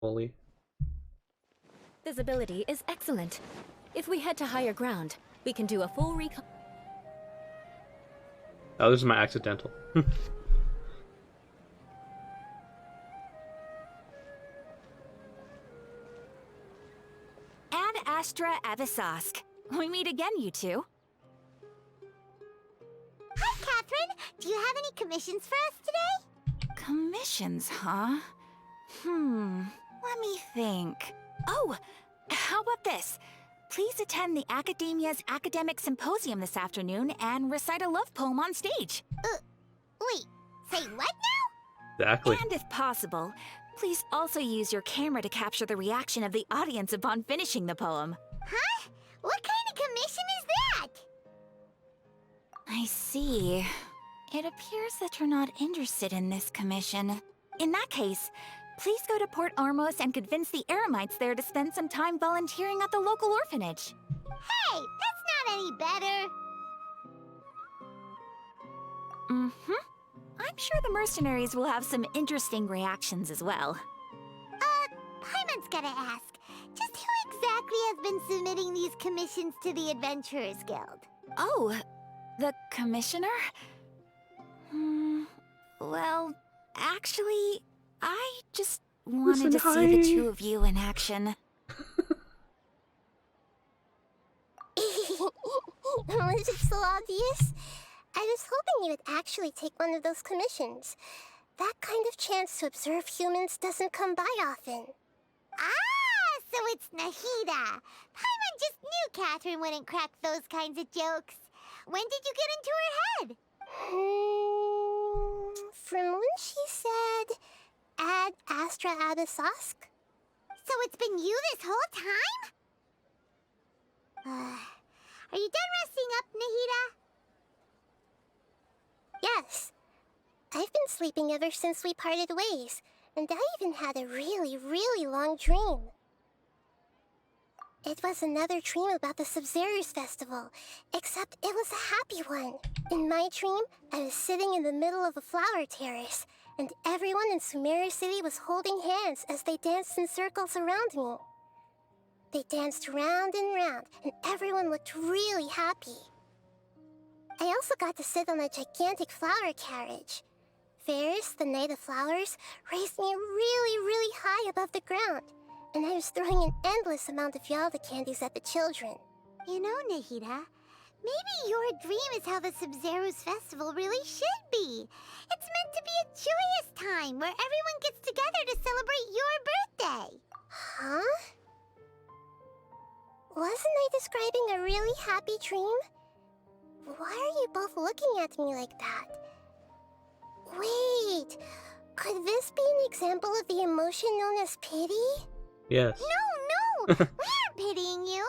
Fully. Visibility is excellent. If we head to higher ground, we can do a full recon. Oh, this is my accidental. Ad Astra Abyssosque. We meet again, you two. Hi, Catherine. Do you have any commissions for us today? Commissions, huh? Let me think. Oh, how about this? Please attend the Academia's Academic Symposium this afternoon and recite a love poem on stage. Wait, say what now? Exactly. And if possible, please also use your camera to capture the reaction of the audience upon finishing the poem. Huh? What kind of commission is that? I see. It appears that you're not interested in this commission. In that case, please go to Port Ormos and convince the Eremites there to spend some time volunteering at the local orphanage. Hey, that's not any better. I'm sure the mercenaries will have some interesting reactions as well. Paimon's gotta ask, just who exactly has been submitting these commissions to the Adventurers Guild? Oh, the commissioner? Well, actually, I just wanted to see the two of you in action. Was it so obvious? I was hoping you would actually take one of those commissions. That kind of chance to observe humans doesn't come by often. Ah, so it's Nahida. Paimon just knew Catherine wouldn't crack those kinds of jokes. When did you get into her head? From when she said, Ad Astra Abyssosque. So it's been you this whole time? Are you done resting up, Nahida? Yes. I've been sleeping ever since we parted ways, and I even had a really, really long dream. It was another dream about the Sub-Zerus Festival, except it was a happy one. In my dream, I was sitting in the middle of a flower terrace, and everyone in Sumeru City was holding hands as they danced in circles around me. They danced round and round, and everyone looked really happy. I also got to sit on a gigantic flower carriage. Ferris, the Knight of Flowers, raised me really, really high above the ground, and I was throwing an endless amount of Yalda candies at the children. You know, Nahida, maybe your dream is how the Sub-Zerus Festival really should be. It's meant to be a joyous time where everyone gets together to celebrate your birthday. Huh? Wasn't I describing a really happy dream? Why are you both looking at me like that? Wait, could this be an example of the emotion known as pity? Yes. No, we aren't pitying you.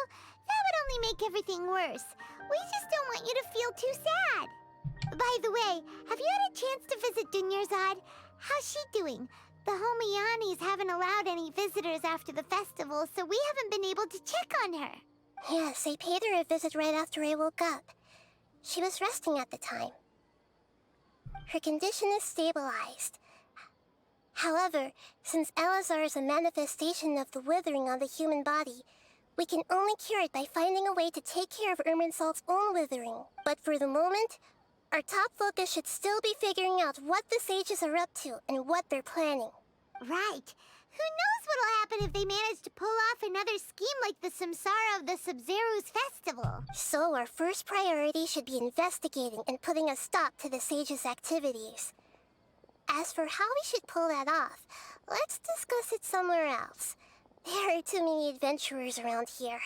That would only make everything worse. We just don't want you to feel too sad. By the way, have you had a chance to visit Dunyarzad? How's she doing? The Homiyanis haven't allowed any visitors after the festival, so we haven't been able to check on her. Yes, I paid her a visit right after I woke up. She was resting at the time. Her condition is stabilized. However, since Elazar is a manifestation of the withering on the human body, we can only cure it by finding a way to take care of Irminsul's own withering. But for the moment, our top focus should still be figuring out what the sages are up to and what they're planning. Right. Who knows what'll happen if they manage to pull off another scheme like the Samsara of the Sub-Zerus Festival. So our first priority should be investigating and putting a stop to the sages' activities. As for how we should pull that off, let's discuss it somewhere else. There are too many adventurers around here.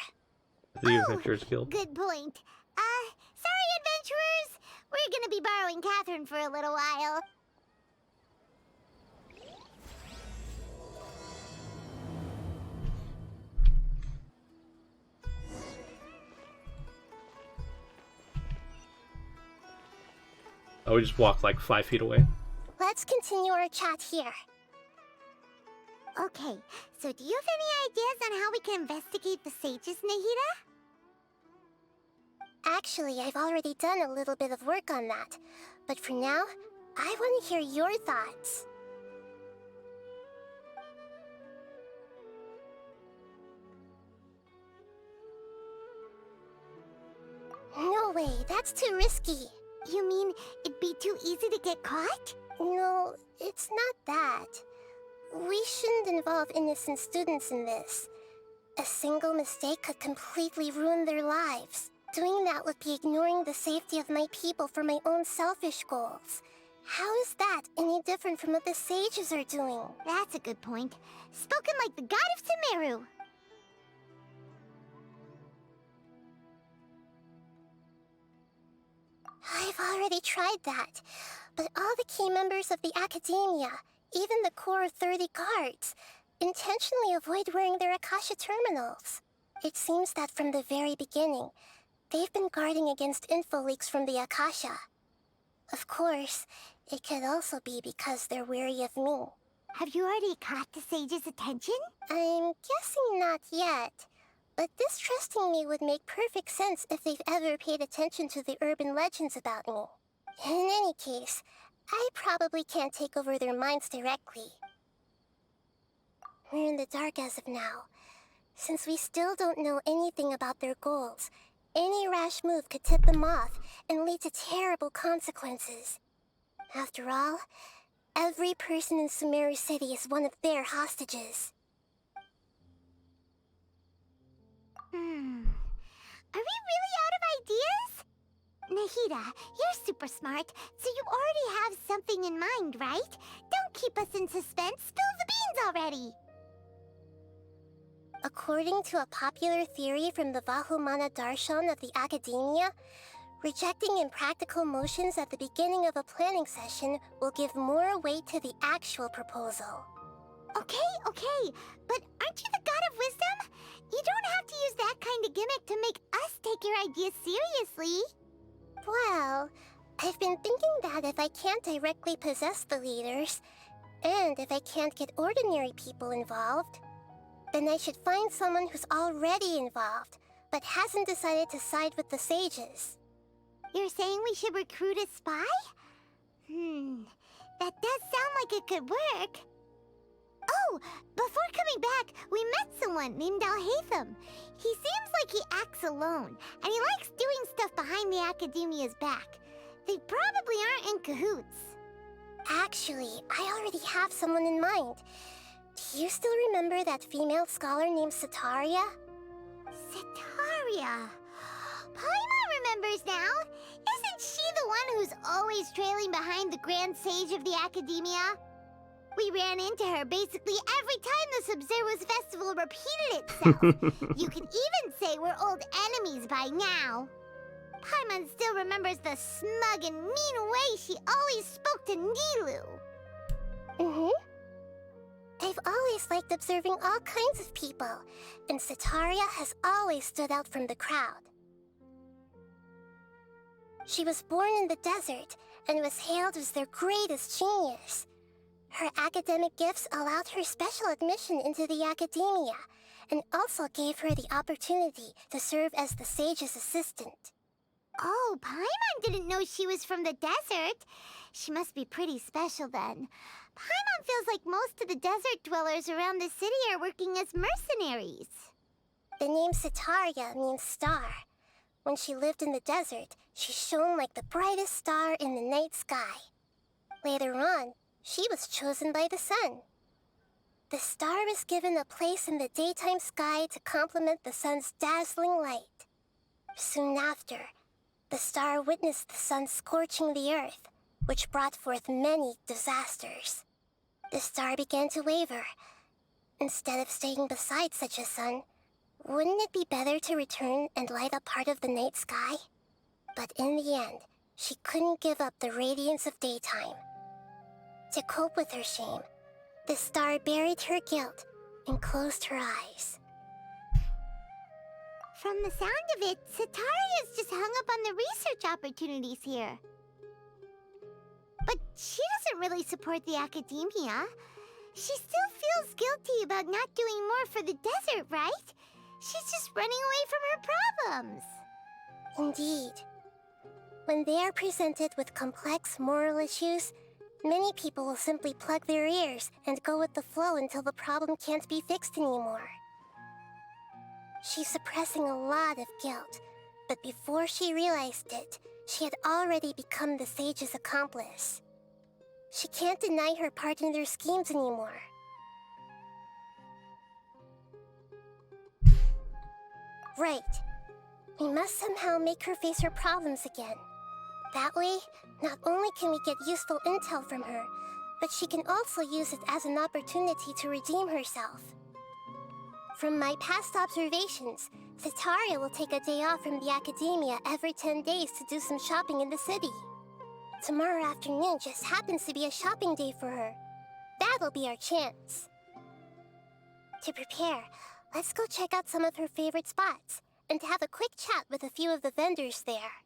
The Adventurers Guild. Good point. Sorry, adventurers. We're gonna be borrowing Catherine for a little while. Oh, we just walked like 5 feet away. Let's continue our chat here. Okay, so do you have any ideas on how we can investigate the sages, Nahida? Actually, I've already done a little bit of work on that. But for now, I want to hear your thoughts. that's too risky. You mean it'd be too easy to get caught? No, it's not that. We shouldn't involve innocent students in this. A single mistake could completely ruin their lives. Doing that would be ignoring the safety of my people for my own selfish goals. How is that any different from what the sages are doing? That's a good point. Spoken like the god of Sumeru. I've already tried that, but all the key members of the Academia, even the core 30 guards, intentionally avoid wearing their Akasha terminals. It seems that from the very beginning, they've been guarding against info leaks from the Akasha. Of course, it could also be because they're wary of me. Have you already caught the sage's attention? I'm guessing not yet. But distrusting me would make perfect sense if they've ever paid attention to the urban legends about me. In any case, I probably can't take over their minds directly. We're in the dark as of now. Since we still don't know anything about their goals, any rash move could tip them off and lead to terrible consequences. After all, every person in Sumeru City is one of their hostages. Are we really out of ideas? Nahida, you're super smart, so you already have something in mind, right? Don't keep us in suspense. Spill the beans already! According to a popular theory from the Vahumana Darshan of the Academia, rejecting impractical motions at the beginning of a planning session will give more weight to the actual proposal. Okay, but aren't you the god of wisdom? You don't have to use that kind of gimmick to make us take your ideas seriously. Well, I've been thinking that if I can't directly possess the leaders, and if I can't get ordinary people involved, then I should find someone who's already involved, but hasn't decided to side with the sages. You're saying we should recruit a spy? That does sound like it could work. Oh, before coming back, we met someone named Alhaitham. He seems like he acts alone, and he likes doing stuff behind the Academia's back. They probably aren't in cahoots. Actually, I already have someone in mind. Do you still remember that female scholar named Setaria? Setaria? Paimon remembers now. Isn't she the one who's always trailing behind the Grand Sage of the Academia? We ran into her basically every time the Sub-Zero's festival repeated itself. You could even say we're old enemies by now. Paimon still remembers the smug and mean way she always spoke to Nilou. I've always liked observing all kinds of people, and Setaria has always stood out from the crowd. She was born in the desert and was hailed as their greatest genius. Her academic gifts allowed her special admission into the Academia, and also gave her the opportunity to serve as the sage's assistant. Oh, Paimon didn't know she was from the desert. She must be pretty special then. Paimon feels like most of the desert dwellers around the city are working as mercenaries. The name Setaria means star. When she lived in the desert, she shone like the brightest star in the night sky. Later on, she was chosen by the sun. The star was given a place in the daytime sky to complement the sun's dazzling light. Soon after, the star witnessed the sun scorching the earth, which brought forth many disasters. The star began to waver. Instead of staying beside such a sun, wouldn't it be better to return and light up part of the night sky? But in the end, she couldn't give up the radiance of daytime. To cope with her shame, the star buried her guilt and closed her eyes. From the sound of it, Setaria's just hung up on the research opportunities here. But she doesn't really support the Academia. She still feels guilty about not doing more for the desert, right? She's just running away from her problems. Indeed. When they are presented with complex moral issues, many people will simply plug their ears and go with the flow until the problem can't be fixed anymore. She's suppressing a lot of guilt, But before she realized it, she had already become the sage's accomplice. She can't deny her part in their schemes anymore. Right. We must somehow make her face her problems again. That way, not only can we get useful intel from her, but she can also use it as an opportunity to redeem herself. From my past observations, Setaria will take a day off from the academia every 10 days to do some shopping in the city. Tomorrow afternoon just happens to be a shopping day for her. That'll be our chance. To prepare, let's go check out some of her favorite spots, and have a quick chat with a few of the vendors there.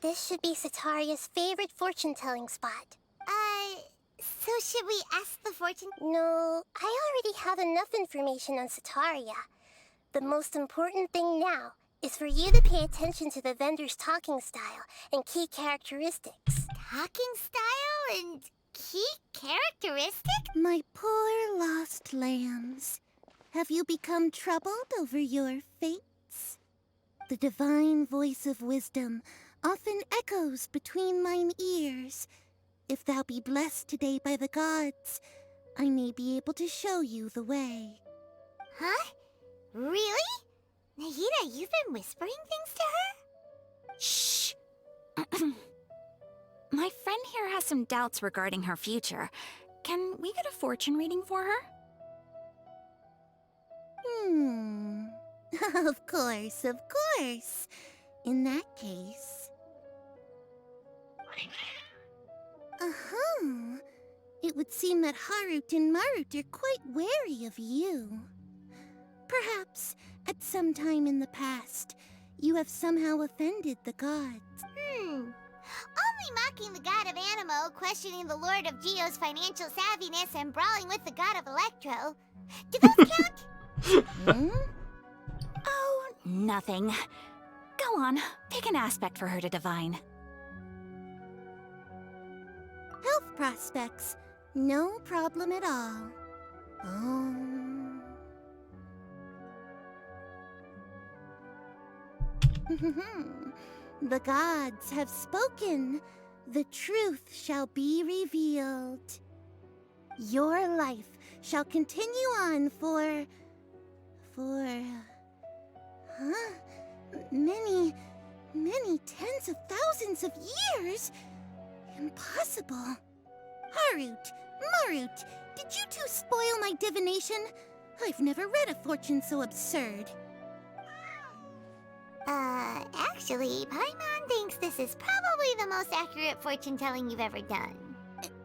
This should be Setaria's favorite fortune-telling spot. So should we ask the fortune? No, I already have enough information on Setaria. The most important thing now is for you to pay attention to the vendor's talking style and key characteristics. Talking style and key characteristic? My poor lost lambs. Have you become troubled over your fates? The divine voice of wisdom often echoes between mine ears. If thou be blessed today by the gods, I may be able to show you the way. Huh? Really? Nahida, you've been whispering things to her? Shh! My friend here has some doubts regarding her future. Can we get a fortune reading for her? Of course, of course. In that case... It would seem that Harut and Marut are quite wary of you. Perhaps, at some time in the past, you have somehow offended the gods. Only mocking the god of Animo, questioning the lord of Geo's financial savviness, and brawling with the god of Electro. Do those count? Oh, nothing. Go on, pick an aspect for her to divine. Health prospects. No problem at all. The gods have spoken. The truth shall be revealed. Your life shall continue on for many tens of thousands of years. Impossible. Harut, Marut, did you two spoil my divination? I've never read a fortune so absurd. Actually, Paimon thinks this is probably the most accurate fortune-telling you've ever done.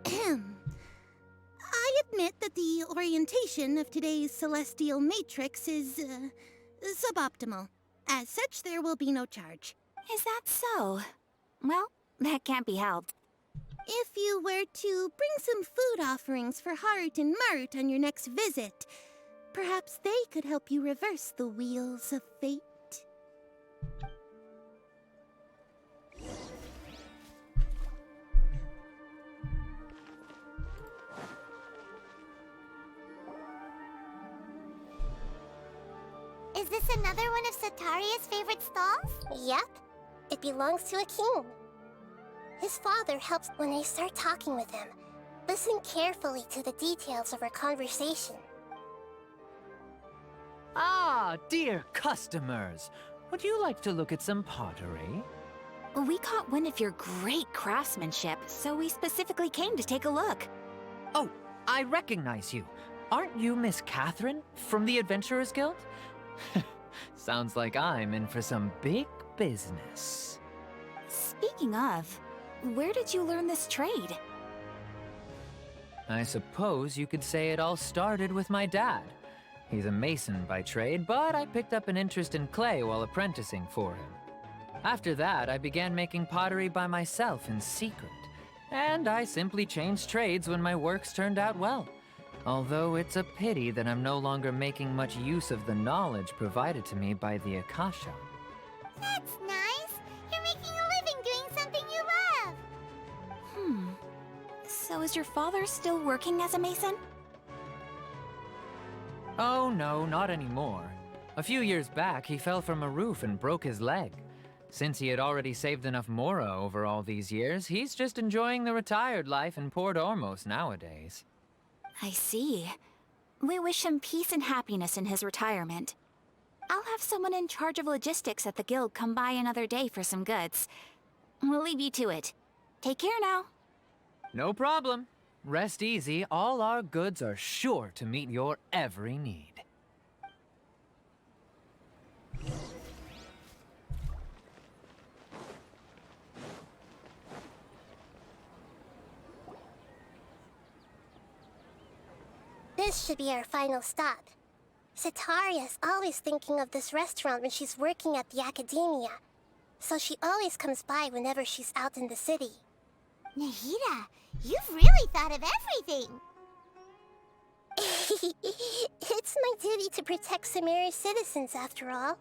I admit that the orientation of today's celestial matrix is, suboptimal. As such, there will be no charge. Is that so? Well, that can't be helped. If you were to bring some food offerings for Harut and Marut on your next visit, perhaps they could help you reverse the wheels of fate. Is this another one of Setaria's favorite stalls? Yep. It belongs to a king. His father helps when I start talking with him. Listen carefully to the details of our conversation. Ah, dear customers. Would you like to look at some pottery? We caught wind of your great craftsmanship, so we specifically came to take a look. Oh, I recognize you. Aren't you Miss Catherine from the Adventurers Guild? Sounds like I'm in for some big business. Speaking of, where did you learn this trade? I suppose you could say it all started with my dad. He's a mason by trade, but I picked up an interest in clay while apprenticing for him. After that, I began making pottery by myself in secret. And I simply changed trades when my works turned out well. Although it's a pity that I'm no longer making much use of the knowledge provided to me by the Akasha. That's nice. You're making a living doing something you love. So is your father still working as a mason? Oh no, not anymore. A few years back, he fell from a roof and broke his leg. Since he had already saved enough Mora over all these years, he's just enjoying the retired life in Port Ormos nowadays. I see. We wish him peace and happiness in his retirement. I'll have someone in charge of logistics at the guild come by another day for some goods. We'll leave you to it. Take care now. No problem. Rest easy, all our goods are sure to meet your every need. This should be our final stop. Sitaria's always thinking of this restaurant when she's working at the academia, so she always comes by whenever she's out in the city. Nahida, you've really thought of everything! It's my duty to protect Samaria's citizens, after all.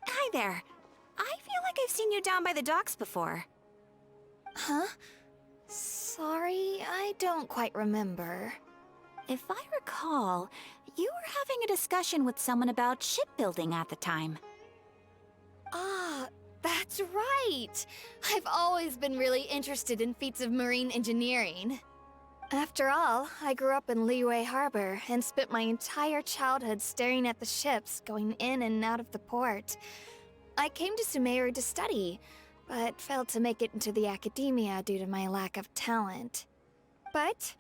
Hi there. I feel like I've seen you down by the docks before. Huh? Sorry, I don't quite remember. If I recall, you were having a discussion with someone about shipbuilding at the time. Ah, that's right! I've always been really interested in feats of marine engineering. After all, I grew up in Liyue Harbor and spent my entire childhood staring at the ships going in and out of the port. I came to Sumeru to study, but failed to make it into the academia due to my lack of talent. But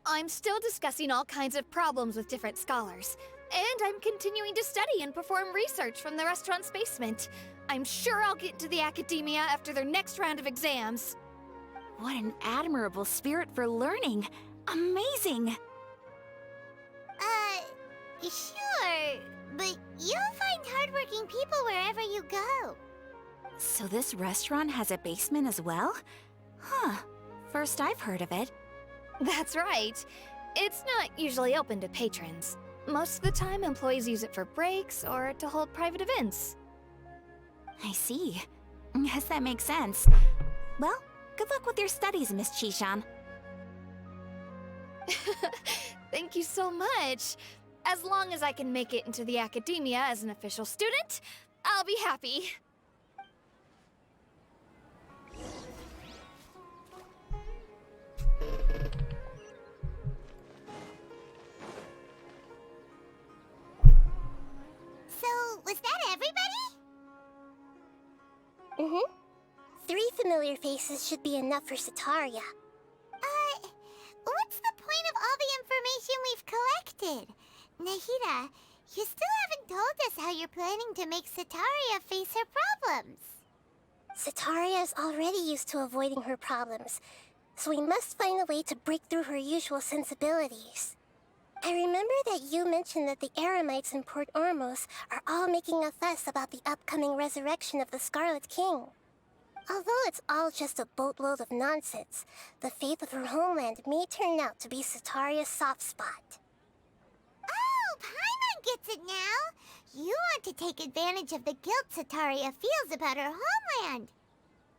I'm still discussing all kinds of problems with different scholars, and I'm continuing to study and perform research from the restaurant's basement. I'm sure I'll get into the academia after their next round of exams. What an admirable spirit for learning. Amazing! Sure, but you'll find hardworking people wherever you go. So this restaurant has a basement as well? Huh. First I've heard of it. That's right. It's not usually open to patrons. Most of the time, employees use it for breaks or to hold private events. I see. Guess that makes sense. Well, good luck with your studies, Miss Chishan. Thank you so much. As long as I can make it into the academia as an official student, I'll be happy. So, was that everybody? Mm-hmm. 3 familiar faces should be enough for Sitaria. What's the point of all the information we've collected? Nahida, you still haven't told us how you're planning to make Sitaria face her problems. Sitaria is already used to avoiding her problems, so we must find a way to break through her usual sensibilities. I remember that you mentioned that the Eremites in Port Ormos are all making a fuss about the upcoming resurrection of the Scarlet King. Although it's all just a boatload of nonsense, the fate of her homeland may turn out to be Sitaria's soft spot. Oh, Paimon gets it now! You want to take advantage of the guilt Sitaria feels about her homeland.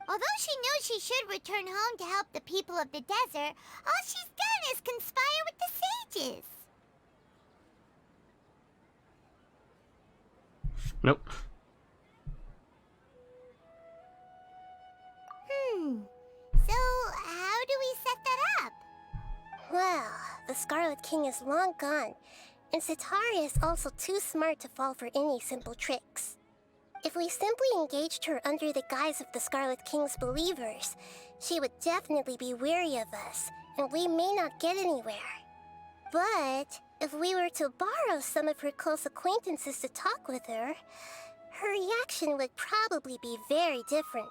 Although she knows she should return home to help the people of the desert, all she's done is conspire with the sages. Nope. So, how do we set that up? Well, the Scarlet King is long gone, and Sitaria is also too smart to fall for any simple tricks. If we simply engaged her under the guise of the Scarlet King's believers, she would definitely be wary of us, and we may not get anywhere. But if we were to borrow some of her close acquaintances to talk with her, her reaction would probably be very different.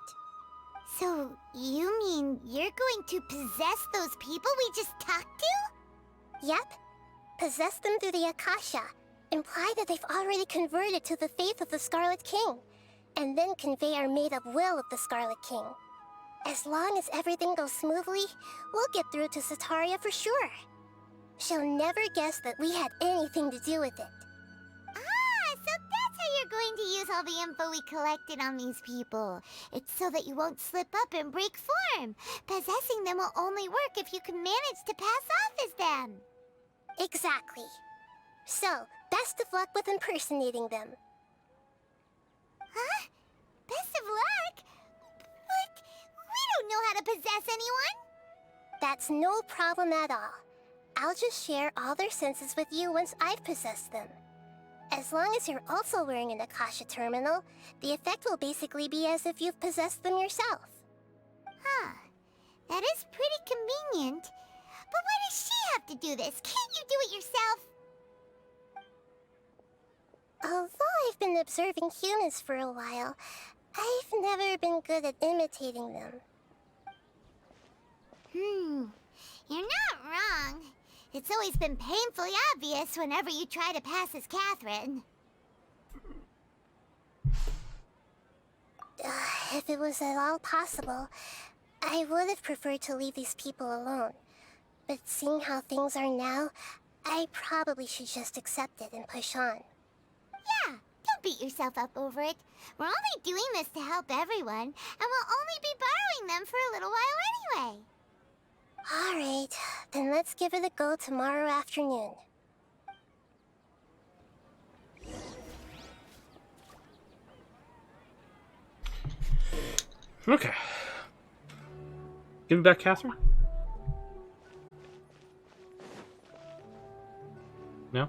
So, you mean you're going to possess those people we just talked to? Yep. Possess them through the Akasha. Imply that they've already converted to the faith of the Scarlet King. And then convey our made-up will of the Scarlet King. As long as everything goes smoothly, we'll get through to Sataria for sure. She'll never guess that we had anything to do with it. Ah, so that's how you're going to use all the info we collected on these people. It's so that you won't slip up and break form. Possessing them will only work if you can manage to pass off as them. Exactly. So, best of luck with impersonating them. Huh? Best of luck? But we don't know how to possess anyone. That's no problem at all. I'll just share all their senses with you once I've possessed them. As long as you're also wearing an Akasha terminal, the effect will basically be as if you've possessed them yourself. Huh. That is pretty convenient. But why does she have to do this? Can't you do it yourself? Although I've been observing humans for a while, I've never been good at imitating them. You're not wrong. It's always been painfully obvious whenever you try to pass as Catherine. If it was at all possible, I would have preferred to leave these people alone. But seeing how things are now, I probably should just accept it and push on. Yeah, don't beat yourself up over it. We're only doing this to help everyone, and we'll only be borrowing them for a little while anyway. Alright, then let's give it a go tomorrow afternoon. Okay. Give me back, Catherine. No?